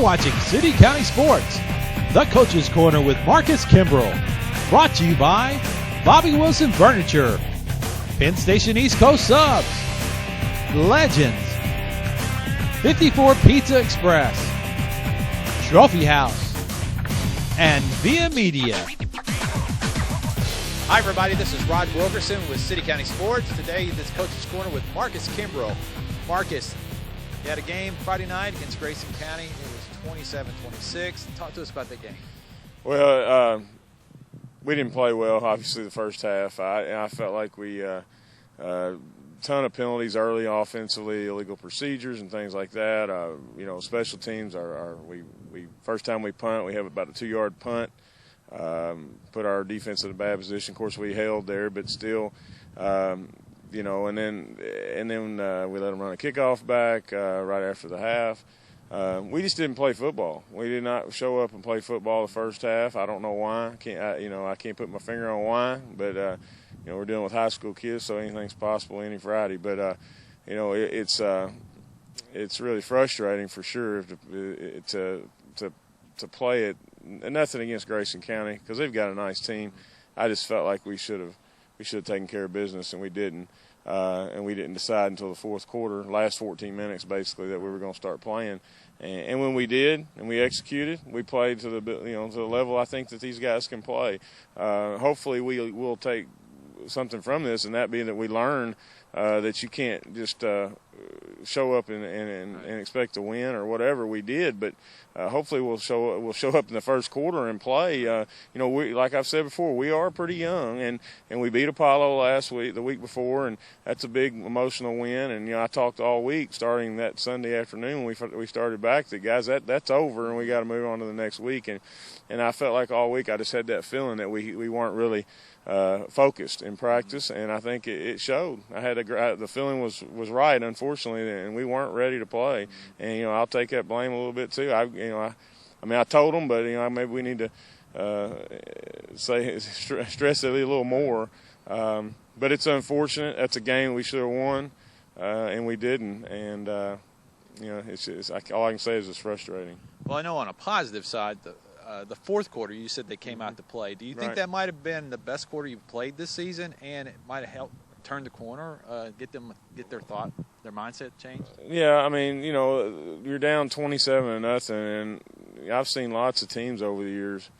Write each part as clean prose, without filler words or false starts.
watching City County Sports, the Coach's Corner with Marcus Kimbrell. Brought to you by Bobby Wilson Furniture, Penn Station East Coast Subs, Legends, 54 Pizza Express, Trophy House, and Via Media. Hi, everybody. This is Rod Wilkerson with City County Sports. Today, this Coach's Corner with Marcus Kimbrell. Marcus, you had a game Friday night against Grayson County. It was 27-26. Talk to us about that game. Well, we didn't play well, obviously, the first half. I felt like we ton of penalties early offensively, illegal procedures and things like that. Special teams we first time we punt, we have about a 2-yard punt. Put our defense in a bad position. Of course, we held there, but still, and then we let them run a kickoff back right after the half. We just didn't play football. We did not show up and play football the first half. I don't know why. I can't put my finger on why, but we're dealing with high school kids, so anything's possible any Friday. But it's really frustrating for sure to play it. Nothing against Grayson County because they've got a nice team. I just felt like we should have taken care of business, and we didn't. And we didn't decide until the fourth quarter, last 14 minutes basically, that we were going to start playing. And when we did and we executed, we played to the level I think that these guys can play. Hopefully we will take something from this, and that being that we learn that you can't just show up and expect to win or whatever we did, but hopefully we'll show up in the first quarter and play. We, like I've said before, we are pretty young, and we beat Apollo the week before, and that's a big emotional win. And I talked all week, starting that Sunday afternoon when we started back, that guys that's over, and we got to move on to the next week. And I felt like all week I just had that feeling that we weren't really focused in practice, and I think it showed. The feeling was right, unfortunately, and we weren't ready to play. And I'll take that blame a little bit too. I told them, but maybe we need to stress it a little more. But it's unfortunate. That's a game we should have won, and we didn't. And it's all I can say is it's frustrating. Well, I know on a positive side, the fourth quarter, you said they came out to play. Do you think that might have been the best quarter you've played this season, and it might have helped turn the corner, get their mindset changed? Yeah, you're down 27-0, and I've seen lots of teams over the years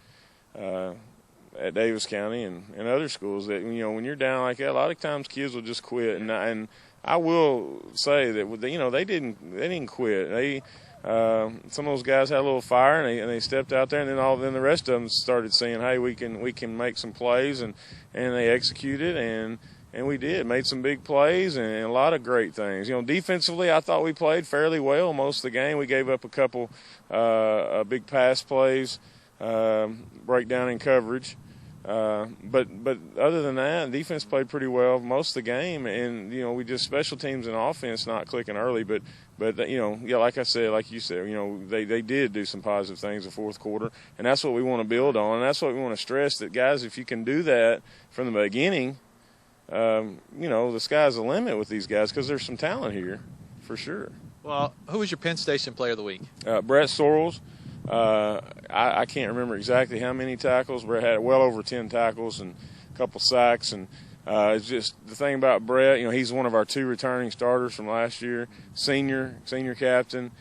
at Daviess County and other schools that when you're down like that, a lot of times kids will just quit. And I will say that they didn't quit. Some of those guys had a little fire, and they stepped out there, and then the rest of them started saying, "Hey, we can make some plays," and they executed, and we did, made some big plays and a lot of great things. Defensively, I thought we played fairly well most of the game. We gave up a couple big pass plays, breakdown in coverage. But other than that, defense played pretty well most of the game, and we just special teams and offense not clicking early, but like I said, like you said, they did do some positive things in the fourth quarter, and that's what we want to build on, and that's what we want to stress, that guys, if you can do that from the beginning, the sky's the limit with these guys because there's some talent here for sure. Well, who was your Penn Station Player of the Week? Brett Sorrells. I can't remember exactly how many tackles. Brett had well over 10 tackles and a couple sacks. And it's just the thing about Brett, he's one of our 2 returning starters from last year, senior captain.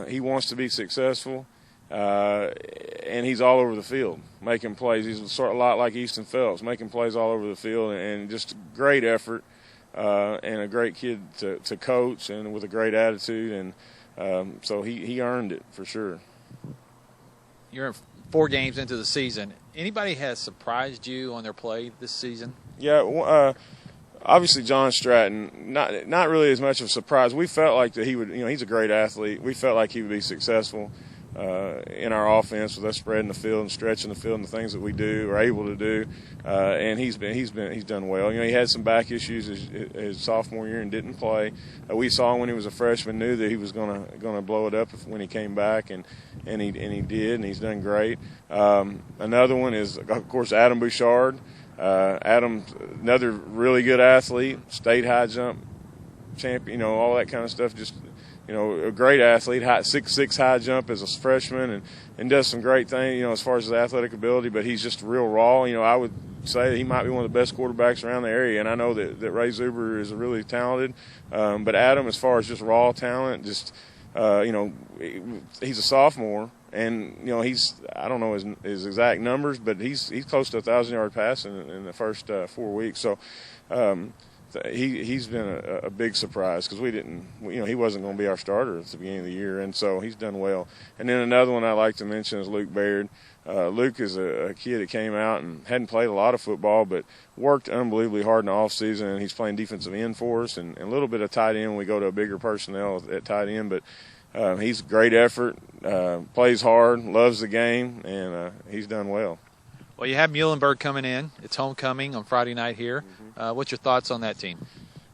He wants to be successful, and he's all over the field making plays. He's sort of a lot like Easton Phelps, making plays all over the field, and just great effort and a great kid to coach, and with a great attitude. And so he earned it for sure. You're 4 games into the season. Anybody has surprised you on their play this season? Yeah, obviously John Stratton, not really as much of a surprise. We felt like that he would, he's a great athlete. We felt like he would be successful in our offense with us spreading the field and stretching the field and the things that we are able to do. And he's done well. He had some back issues his sophomore year and didn't play. We saw him when he was a freshman, knew that he was gonna blow it up when he came back, and he did, and he's done great. Another one is, of course, Adam Bouchard. Adam, another really good athlete, state high jump champion, all that kind of stuff. Just a great athlete, 6'6" high jump as a freshman, and does some great things, as far as his athletic ability. But he's just real raw. I would say that he might be one of the best quarterbacks around the area, and I know that Ray Zuber is really talented. But Adam, as far as just raw talent, just he's a sophomore, and I don't know his exact numbers, but he's close to 1,000-yard passing in the first 4 weeks. So. He's been a big surprise because he wasn't going to be our starter at the beginning of the year, and so he's done well. And then another one I like to mention is Luke Baird. Luke is a kid that came out and hadn't played a lot of football, but worked unbelievably hard in the offseason, and he's playing defensive end for us and a little bit of tight end when we go to a bigger personnel at tight end. But he's a great effort, plays hard, loves the game, and he's done well. Well, you have Muhlenberg coming in. It's homecoming on Friday night here. What's your thoughts on that team?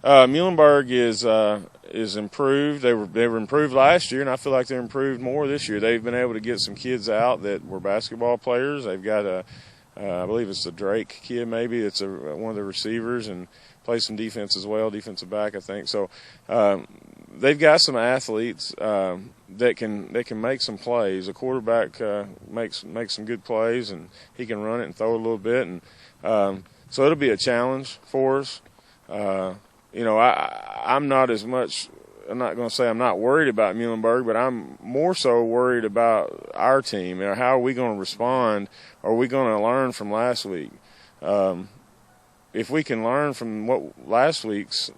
Muhlenberg is improved. They were improved last year, and I feel like they're improved more this year. They've been able to get some kids out that were basketball players. They've got I believe it's the Drake kid, maybe. It's one of the receivers, and plays some defense as well, defensive back, I think. So they've got some athletes that can make some plays. A quarterback makes some good plays, and he can run it and throw it a little bit, and so it'll be a challenge for us. I'm not as much. I'm not going to say I'm not worried about Muhlenberg, but I'm more so worried about our team. How are we going to respond? Are we going to learn from last week? If we can learn from what last week's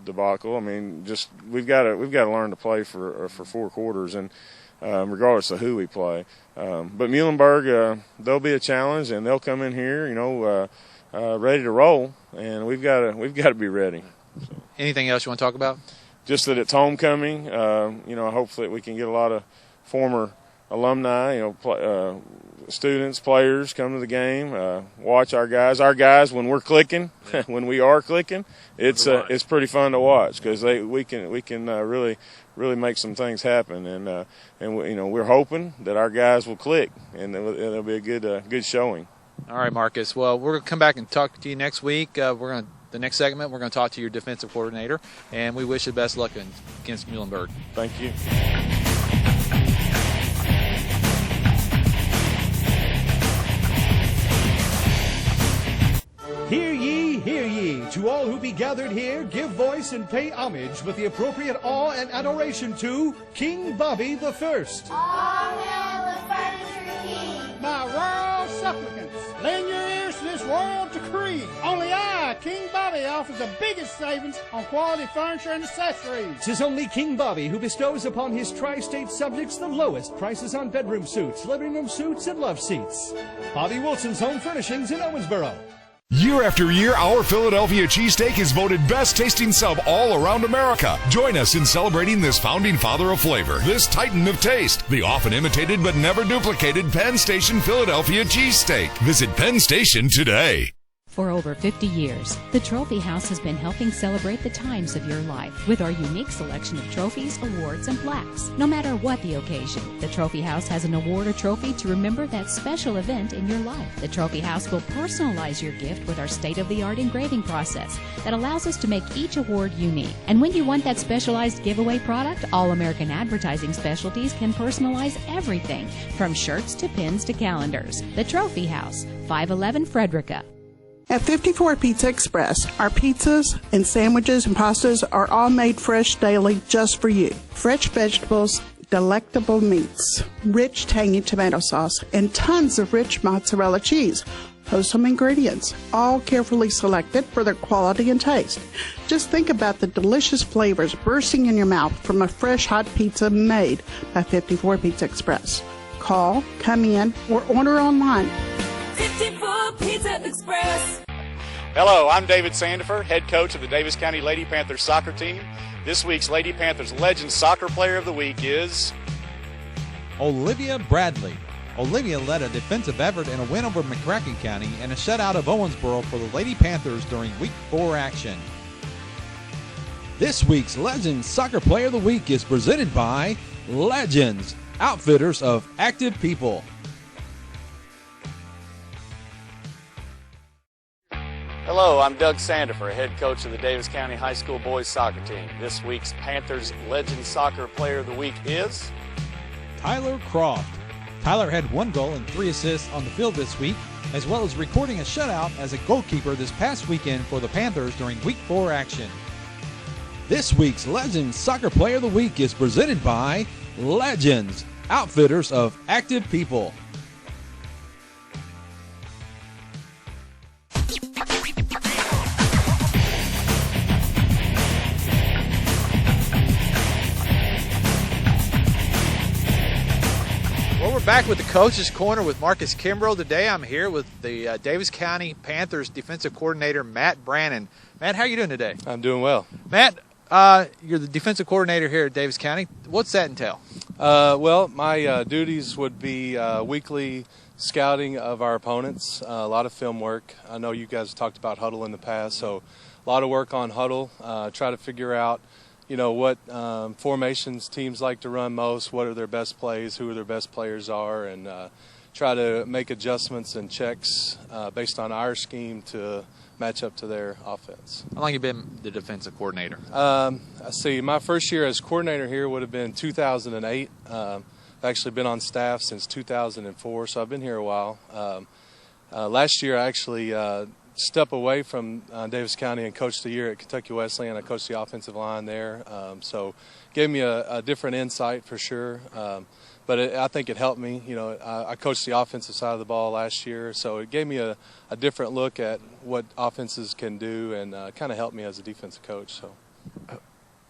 debacle, we've got to learn to play for 4 quarters, and regardless of who we play. But Muhlenberg, they'll be a challenge, and they'll come in here, ready to roll, and we've got to be ready. So. Anything else you want to talk about? Just that it's homecoming. Hopefully we can get a lot of former alumni, students, players come to the game, watch our guys. Our guys, when we're clicking, when we are clicking, it's pretty fun to watch because we can really make some things happen, and we're hoping that our guys will click, and it'll be a good showing. All right, Marcus. Well, we're going to come back and talk to you next week. The next segment, we're going to talk to your defensive coordinator, and we wish you the best luck against Muhlenberg. Thank you. Hear ye, hear ye. To all who be gathered here, give voice and pay homage with the appropriate awe and adoration to King Bobby the First. All hail the furniture king. My royal supplicants, lend your ears to this royal decree. Only I, King Bobby, offers the biggest savings on quality furniture and accessories. 'Tis only King Bobby who bestows upon his tri-state subjects the lowest prices on bedroom suits, living room suits, and love seats. Bobby Wilson's Home Furnishings in Owensboro. Year after year, our Philadelphia cheesesteak is voted best tasting sub all around America. Join us in celebrating this founding father of flavor, this titan of taste, the often imitated but never duplicated Penn Station Philadelphia cheesesteak. Visit Penn Station today. For over 50 years, the Trophy House has been helping celebrate the times of your life with our unique selection of trophies, awards, and plaques. No matter what the occasion, the Trophy House has an award or trophy to remember that special event in your life. The Trophy House will personalize your gift with our state-of-the-art engraving process that allows us to make each award unique. And when you want that specialized giveaway product, All American Advertising Specialties can personalize everything from shirts to pins to calendars. The Trophy House, 511 Frederica. At 54 Pizza Express, our pizzas and sandwiches and pastas are all made fresh daily just for you. Fresh vegetables, delectable meats, rich tangy tomato sauce, and tons of rich mozzarella cheese. Wholesome ingredients, all carefully selected for their quality and taste. Just think about the delicious flavors bursting in your mouth from a fresh hot pizza made by 54 Pizza Express. Call, come in, or order online. 54 Pizza Express. Hello, I'm David Sandifer, head coach of the Davis County Lady Panthers soccer team. This week's Lady Panthers Legend Soccer Player of the Week is Olivia Bradley. Olivia led a defensive effort in a win over McCracken County and a shutout of Owensboro for the Lady Panthers during Week 4 action. This week's Legends Soccer Player of the Week is presented by Legends, outfitters of active people. Hello, I'm Doug Sandifer, head coach of the Davis County High School boys soccer team. This week's Panthers Legend Soccer Player of the Week is Tyler Croft. Tyler had 1 goal and 3 assists on the field this week, as well as recording a shutout as a goalkeeper this past weekend for the Panthers during Week 4 action. This week's Legend Soccer Player of the Week is presented by Legends, outfitters of active people. Well, we're back with the Coach's Corner with Marcus Kimbrell. Today I'm here with the Davis County Panthers defensive coordinator, Matt Brannon. Matt, how are you doing today? I'm doing well. Matt, you're the defensive coordinator here at Davis County. What's that entail? Well, my duties would be weekly scouting of our opponents, a lot of film work. I know you guys talked about huddle in the past, so a lot of work on huddle, try to figure out what formations teams like to run most, what are their best plays, who their best players are, and try to make adjustments and checks based on our scheme to match up to their offense. How long have you been the defensive coordinator? See, my first year as coordinator here would have been 2008. I've actually been on staff since 2004, so I've been here a while. Last year I actually step away from Davis County and coached a year at Kentucky Wesleyan. I coached the offensive line there, so gave me a different insight for sure. But I think it helped me. I coached the offensive side of the ball last year, so it gave me a different look at what offenses can do and kind of helped me as a defensive coach. So,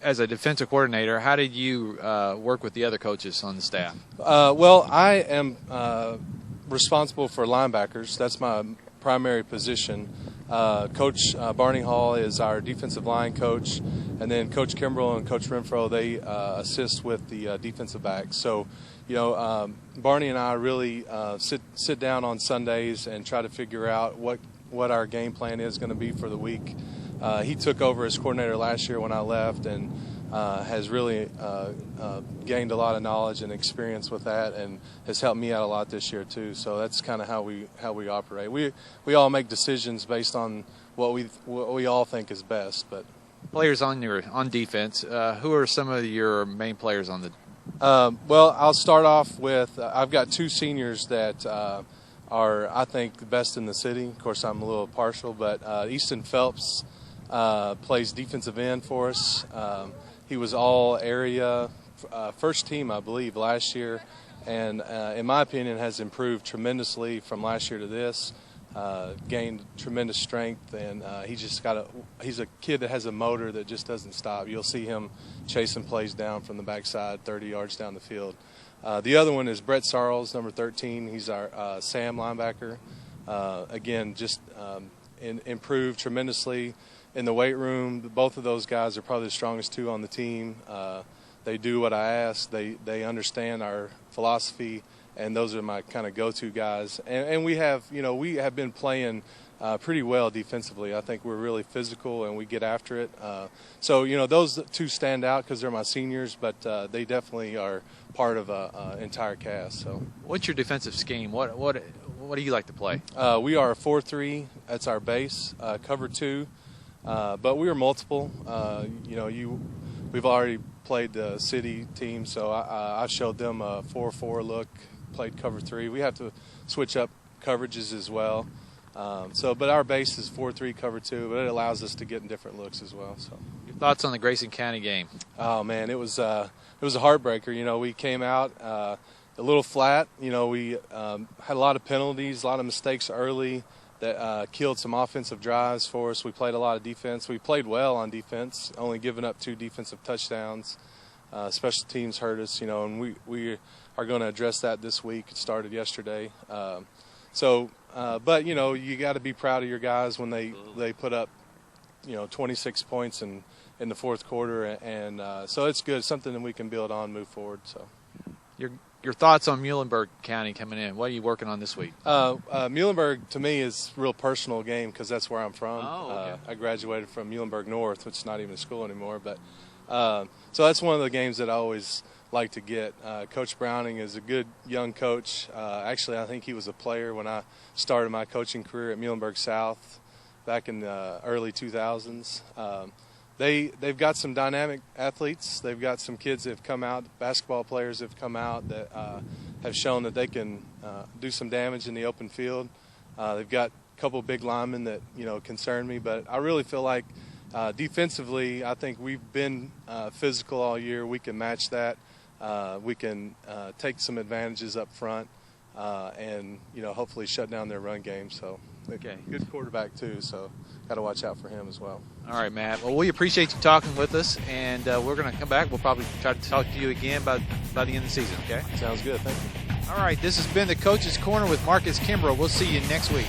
as a defensive coordinator, how did you work with the other coaches on the staff? Well, I am responsible for linebackers. That's my primary position. Coach Barney Hall is our defensive line coach, and then Coach Kimbrell and Coach Renfro, they assist with the defensive backs. So, Barney and I really sit down on Sundays and try to figure out what our game plan is going to be for the week. He took over as coordinator last year when I left, and has really gained a lot of knowledge and experience with that, and has helped me out a lot this year too. So that's kind of how we operate. We all make decisions based on what we all think is best. But players on defense, who are some of your main players on the? Well, I'll start off with I've got 2 seniors that are, I think, the best in the city. Of course, I'm a little partial, but Easton Phelps plays defensive end for us. He was all area first team, I believe, last year, and in my opinion has improved tremendously from last year to this. Gained tremendous strength, and he's a kid that has a motor that just doesn't stop. You'll see him chasing plays down from the backside 30 yards down the field. The other one is Brett Sarles, number 13. He's our Sam linebacker. Again, just improved tremendously in the weight room. Both of those guys are probably the strongest 2 on the team. They do what I ask. They understand our philosophy, and those are my kind of go-to guys. And we have been playing pretty well defensively. I think we're really physical and we get after it. So those 2 stand out because they're my seniors, but they definitely are part of an entire cast. So, what's your defensive scheme? What do you like to play? We are a 4-3. That's our base. Cover 2. But we are multiple. We've already played the city team, so I showed them a 4-4 look, played cover 3. We have to switch up coverages as well. But our base is 4-3, cover 2, but it allows us to get in different looks as well. So, your thoughts on the Grayson County game? Oh man, it was a heartbreaker. We came out a little flat. We had a lot of penalties, a lot of mistakes early that killed some offensive drives for us. We played a lot of defense. We played well on defense, only giving up 2 defensive touchdowns. Special teams hurt us, and we are going to address that this week. It started yesterday. But you got to be proud of your guys when they put up 26 points in the fourth quarter, and so it's good. It's something that we can build on, move forward. So your thoughts on Muhlenberg County coming in? What are you working on this week? Muhlenberg to me is a real personal game because that's where I'm from. Oh, okay. I graduated from Muhlenberg North, which is not even a school anymore, but so that's one of the games that I always like to get. Coach Browning is a good young coach. Actually, I think he was a player when I started my coaching career at Muhlenberg South. back in the early 2000s. They've got some dynamic athletes. They've got some kids that have come out, basketball players have come out that have shown that they can do some damage in the open field. They've got a couple of big linemen that, concern me, but I really feel like defensively, I think we've been physical all year. We can match that. We can take some advantages up front and, hopefully shut down their run game. So, okay. Good quarterback too, so got to watch out for him as well. All right, Matt. Well, we appreciate you talking with us, and we're going to come back. We'll probably try to talk to you again by the end of the season, okay? Sounds good. Thank you. All right, this has been the Coach's Corner with Marcus Kimbrell. We'll see you next week.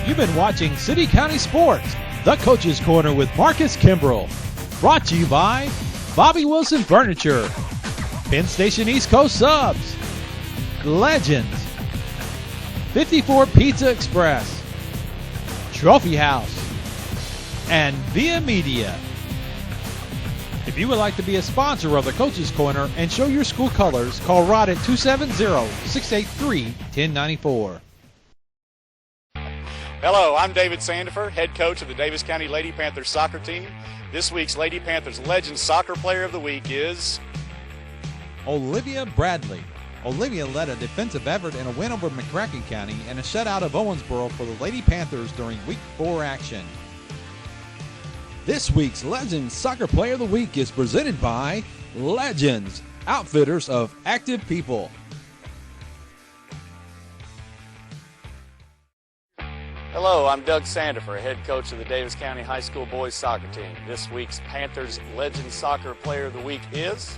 You've been watching City County Sports, the Coach's Corner with Marcus Kimbrell. Brought to you by Bobby Wilson Furniture, Penn Station East Coast Subs, Legends, 54 Pizza Express, Trophy House, and Via Media. If you would like to be a sponsor of the Coach's Corner and show your school colors, call Rod at 270-683-1094. Hello, I'm David Sandifer, head coach of the Daviess County Lady Panthers soccer team. This week's Lady Panthers Legend Soccer Player of the Week is Olivia Bradley. Olivia led a defensive effort in a win over McCracken County and a shutout of Owensboro for the Lady Panthers during Week 4 action. This week's Legends Soccer Player of the Week is presented by Legends, outfitters of active people. Hello, I'm Doug Sandifer, head coach of the Daviess County High School boys soccer team. This week's Panthers Legend Soccer Player of the Week is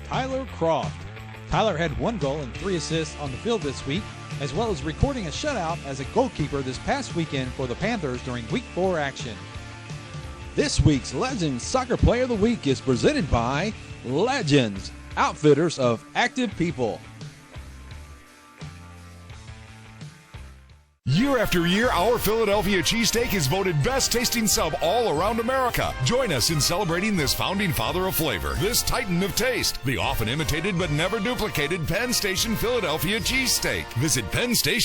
Tyler Croft. Tyler had 1 goal and 3 assists on the field this week, as well as recording a shutout as a goalkeeper this past weekend for the Panthers during Week 4 action. This week's Legends Soccer Player of the Week is presented by Legends, outfitters of active people. Year after year, our Philadelphia cheesesteak is voted best tasting sub all around America. Join us in celebrating this founding father of flavor, this titan of taste, the often imitated but never duplicated Penn Station Philadelphia cheesesteak. Visit Penn Station.